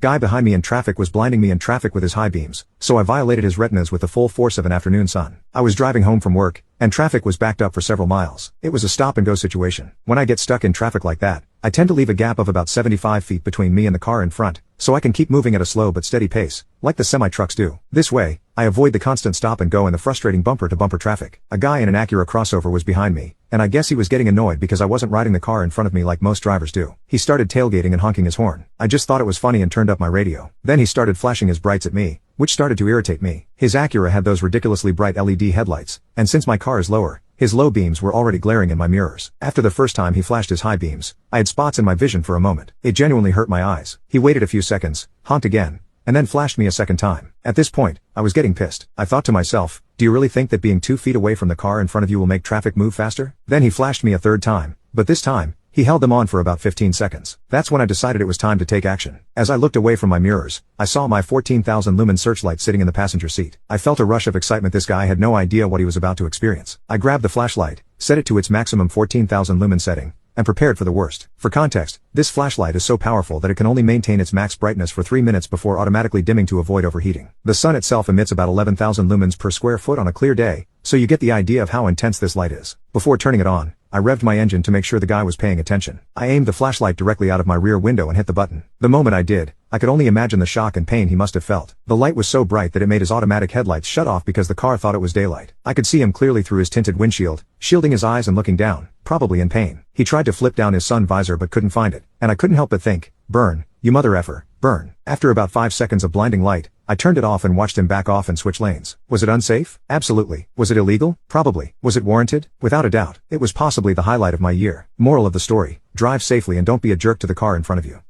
Guy behind me in traffic was blinding me in traffic with his high beams, so I violated his retinas with the full force of an afternoon sun. I was driving home from work, and traffic was backed up for several miles. It was a stop-and-go situation. When I get stuck in traffic like that, I tend to leave a gap of about 75 feet between me and the car in front, so I can keep moving at a slow but steady pace, like the semi-trucks do. This way, I avoid the constant stop-and-go and the frustrating bumper-to-bumper traffic. A guy in an Acura crossover was behind me, and I guess he was getting annoyed because I wasn't riding the car in front of me like most drivers do. He started tailgating and honking his horn. I just thought it was funny and turned up my radio. Then he started flashing his brights at me, which started to irritate me. His Acura had those ridiculously bright LED headlights, and since my car is lower, his low beams were already glaring in my mirrors. After the first time he flashed his high beams, I had spots in my vision for a moment. It genuinely hurt my eyes. He waited a few seconds, honked again, and then flashed me a second time. At this point, I was getting pissed. I thought to myself, do you really think that being 2 feet away from the car in front of you will make traffic move faster? Then he flashed me a third time, but this time, he held them on for about 15 seconds. That's when I decided it was time to take action. As I looked away from my mirrors, I saw my 14,000 lumen searchlight sitting in the passenger seat. I felt a rush of excitement. This guy had no idea what he was about to experience. I grabbed the flashlight, set it to its maximum 14,000 lumen setting, and prepared for the worst. For context, this flashlight is so powerful that it can only maintain its max brightness for 3 minutes before automatically dimming to avoid overheating. The sun itself emits about 11,000 lumens per square foot on a clear day, so you get the idea of how intense this light is. Before turning it on, I revved my engine to make sure the guy was paying attention. I aimed the flashlight directly out of my rear window and hit the button. The moment I did, I could only imagine the shock and pain he must have felt. The light was so bright that it made his automatic headlights shut off because the car thought it was daylight. I could see him clearly through his tinted windshield, shielding his eyes and looking down, probably in pain. He tried to flip down his sun visor but couldn't find it, and I couldn't help but think, burn, you mother effer, burn. After about 5 seconds of blinding light, I turned it off and watched him back off and switch lanes. Was it unsafe? Absolutely. Was it illegal? Probably. Was it warranted? Without a doubt. It was possibly the highlight of my year. Moral of the story: drive safely and don't be a jerk to the car in front of you.